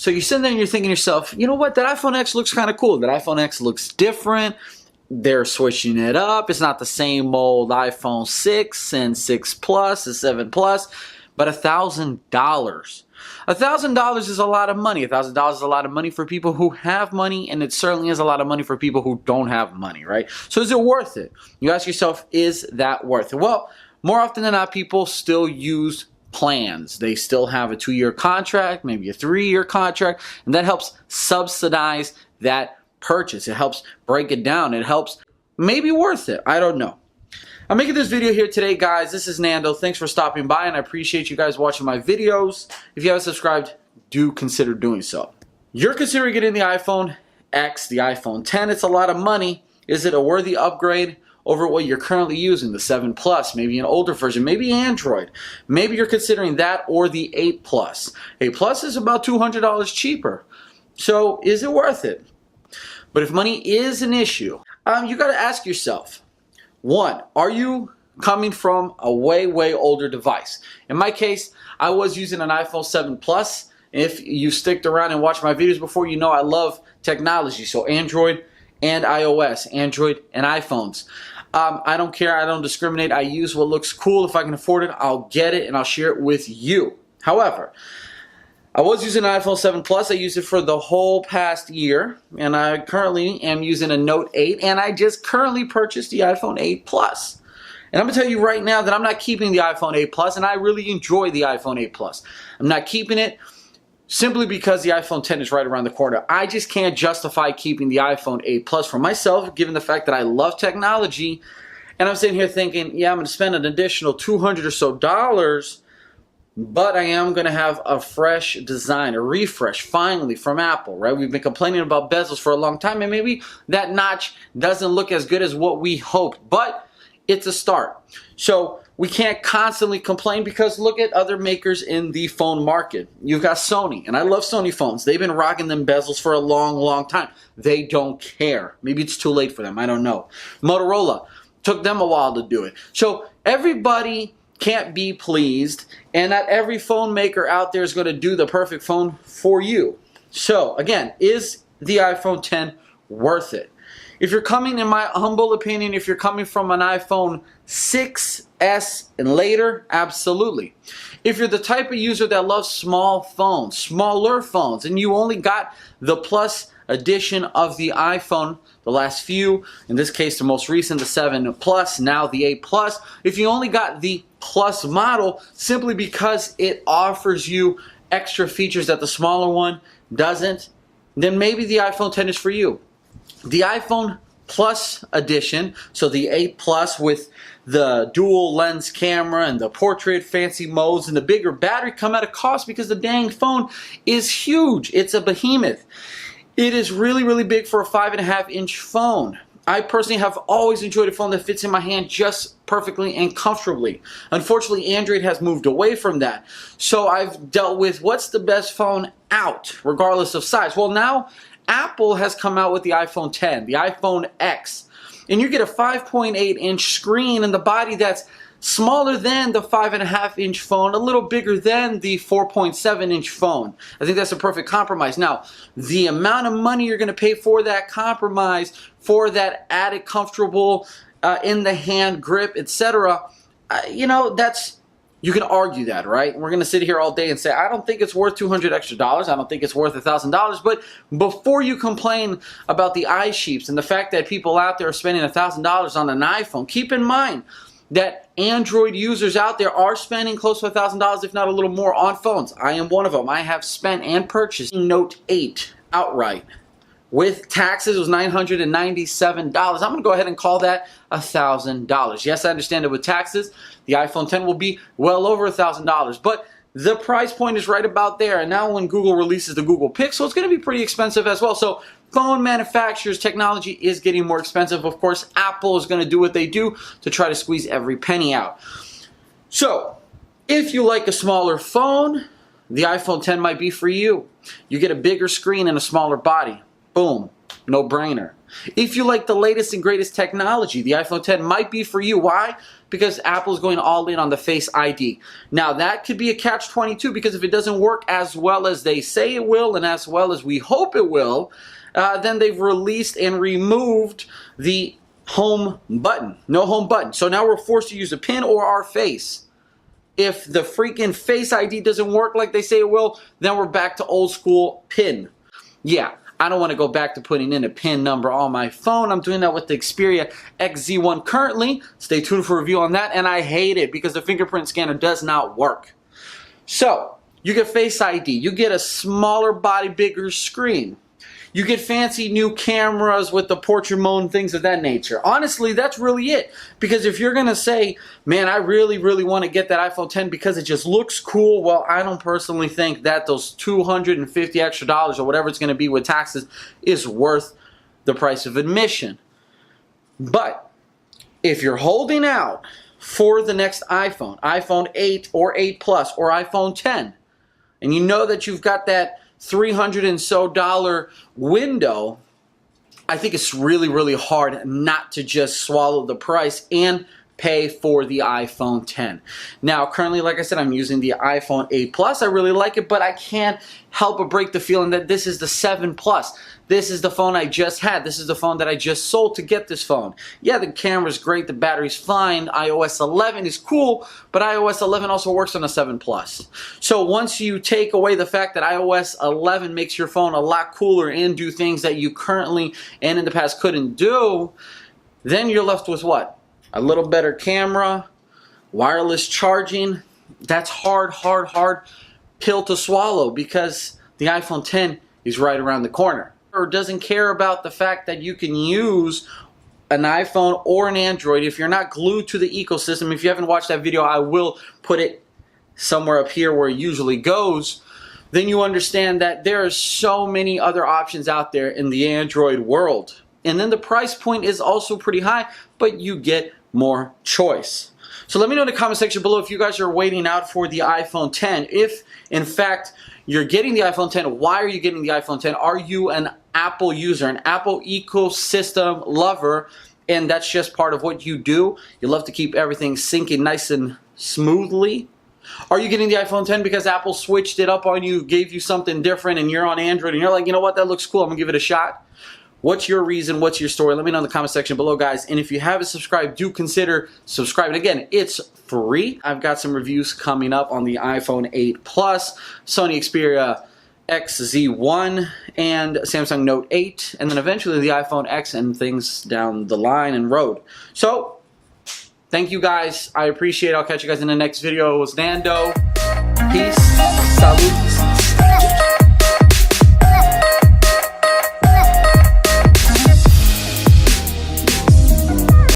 So you're sitting there and you're thinking to yourself, you know what, that iPhone X looks kind of cool. That iPhone X looks different. They're switching it up. It's not the same old iPhone 6 and 6 Plus and 7 Plus, but $1,000. $1,000 is a lot of money. $1,000 is a lot of money for people who have money, and it certainly is a lot of money for people who don't have money, right? So is it worth it? You ask yourself, is that worth it? Well, more often than not, people still use plans. They still have a 2-year contract, maybe a 3-year contract, and that helps subsidize that purchase. It helps break it down. It helps, maybe worth it. I don't know. I'm making this video here today, guys. This is Nando. Thanks for stopping by, and I appreciate you guys watching my videos. If you haven't subscribed, do consider doing so. You're considering getting the iPhone X, the iPhone 10. It's a lot of money. Is it a worthy upgrade over what you're currently using, the 7 Plus, maybe an older version, maybe Android? Maybe you're considering that or the 8 Plus. 8 Plus is about $200 cheaper. So is it worth it? But if money is an issue, you got to ask yourself, one, are you coming from a way older device? In my case, I was using an iPhone 7 Plus. If you sticked around and watched my videos before, you know I love technology. So Android and iOS, Android and iPhones. I don't care. I don't discriminate. I use what looks cool. If I can afford it, I'll get it and I'll share it with you. However, I was using an iPhone 7 Plus. I used it for the whole past year, and I currently am using a Note 8, and I just currently purchased the iPhone 8 Plus. And I'm going to tell you right now that I'm not keeping the iPhone 8 Plus, and I really enjoy the iPhone 8 Plus. I'm not keeping it simply because the iPhone 10 is right around the corner. I just can't justify keeping the iPhone 8 Plus for myself, given the fact that I love technology, and I'm sitting here thinking, yeah, I'm going to spend an additional $200 or so, but I am going to have a fresh design, a refresh, finally, from Apple, right? We've been complaining about bezels for a long time, and maybe that notch doesn't look as good as what we hoped, but it's a start. So we can't constantly complain because look at other makers in the phone market. You've got Sony, and I love Sony phones. They've been rocking them bezels for a long time. They don't care. Maybe it's too late for them. I don't know. Motorola, took them a while to do it. So everybody can't be pleased, and not every phone maker out there is going to do the perfect phone for you. So again, is the iPhone 10 worth it? If you're coming, in my humble opinion, if you're coming from an iPhone 6S and later, absolutely. If you're the type of user that loves small phones, smaller phones, and you only got the Plus edition of the iPhone, the last few, in this case the most recent, the 7 Plus, now the 8 Plus, if you only got the Plus model simply because it offers you extra features that the smaller one doesn't, then maybe the iPhone 10 is for you. The iPhone Plus edition, so the 8 Plus with the dual lens camera and the portrait fancy modes and the bigger battery, come at a cost because the dang phone is huge. It's a behemoth. It is really big for a 5.5-inch phone. I personally have always enjoyed a phone that fits in my hand just perfectly and comfortably. Unfortunately, Android has moved away from that. So I've dealt with what's the best phone out, regardless of size. Well, now Apple has come out with the iPhone 10, the iPhone X. And you get a 5.8-inch screen and the body that's smaller than the 5.5-inch phone, a little bigger than the 4.7-inch phone. I think that's a perfect compromise. Now, the amount of money you're going to pay for that compromise, for that added comfortable in the hand grip, etc., you know, that's, you can argue that, right? We're going to sit here all day and say, I don't think it's worth $200 extra. I don't think it's worth $1,000. But before you complain about the iSheeps and the fact that people out there are spending $1,000 on an iPhone, keep in mind that Android users out there are spending close to $1,000, if not a little more, on phones. I am one of them. I have spent and purchased Note 8 outright. With taxes, it was $997. I'm going to go ahead and call that $1,000. Yes, I understand that with taxes, the iPhone 10 will be well over $1,000. But the price point is right about there. And now when Google releases the Google Pixel, it's going to be pretty expensive as well. So phone manufacturers' technology is getting more expensive. Of course, Apple is going to do what they do to try to squeeze every penny out. So if you like a smaller phone, the iPhone 10 might be for you. You get a bigger screen and a smaller body. Boom. No brainer. If you like the latest and greatest technology, the iPhone 10 might be for you. Why? Because Apple's going all in on the Face ID. Now, that could be a catch-22 because if it doesn't work as well as they say it will and as well as we hope it will, then they've released and removed the home button. No home button. So now we're forced to use a pin or our face. If the freaking Face ID doesn't work like they say it will, then we're back to old school pin. Yeah. I don't want to go back to putting in a PIN number on my phone. I'm doing that with the Xperia XZ1 currently. Stay tuned for a review on that. And I hate it because the fingerprint scanner does not work. So, you get Face ID. You get a smaller body, bigger screen. You get fancy new cameras with the portrait mode and things of that nature. Honestly, that's really it. Because if you're going to say, man, I really, really want to get that iPhone 10 because it just looks cool, well, I don't personally think that those $250 extra or whatever it's going to be with taxes is worth the price of admission. But if you're holding out for the next iPhone, iPhone 8 or 8 Plus or iPhone 10, and you know that you've got that $300 and so window, I think it's really, really hard not to just swallow the price and pay for the iPhone 10. Now, currently, like I said, I'm using the iPhone 8 Plus. I really like it, but I can't help but break the feeling that this is the 7 Plus. This is the phone I just had. This is the phone that I just sold to get this phone. Yeah, the camera's great, the battery's fine, iOS 11 is cool, but iOS 11 also works on a 7 Plus. So once you take away the fact that iOS 11 makes your phone a lot cooler and do things that you currently and in the past couldn't do, then you're left with what? A little better camera, wireless charging. That's hard pill to swallow because the iPhone 10 is right around the corner. Or doesn't care about the fact that you can use an iPhone or an Android if you're not glued to the ecosystem. If you haven't watched that video, I will put it somewhere up here where it usually goes. Then you understand that there are so many other options out there in the Android world. And then the price point is also pretty high, but you get more choice. So let me know in the comment section below if you guys are waiting out for the iPhone 10. If, in fact, you're getting the iPhone 10, why are you getting the iPhone 10? Are you an Apple user, an Apple ecosystem lover, and that's just part of what you do? You love to keep everything syncing nice and smoothly? Are you getting the iPhone 10 because Apple switched it up on you, gave you something different, and you're on Android, and you're like, you know what, that looks cool, I'm going to give it a shot? What's your reason? What's your story? Let me know in the comment section below, guys. And if you haven't subscribed, do consider subscribing. Again, it's free. I've got some reviews coming up on the iPhone 8 Plus, Sony Xperia XZ1, and Samsung Note 8, and then eventually the iPhone X and things down the line and road. So, thank you guys. I appreciate it. I'll catch you guys in the next video. It was Nando. Peace. Salud.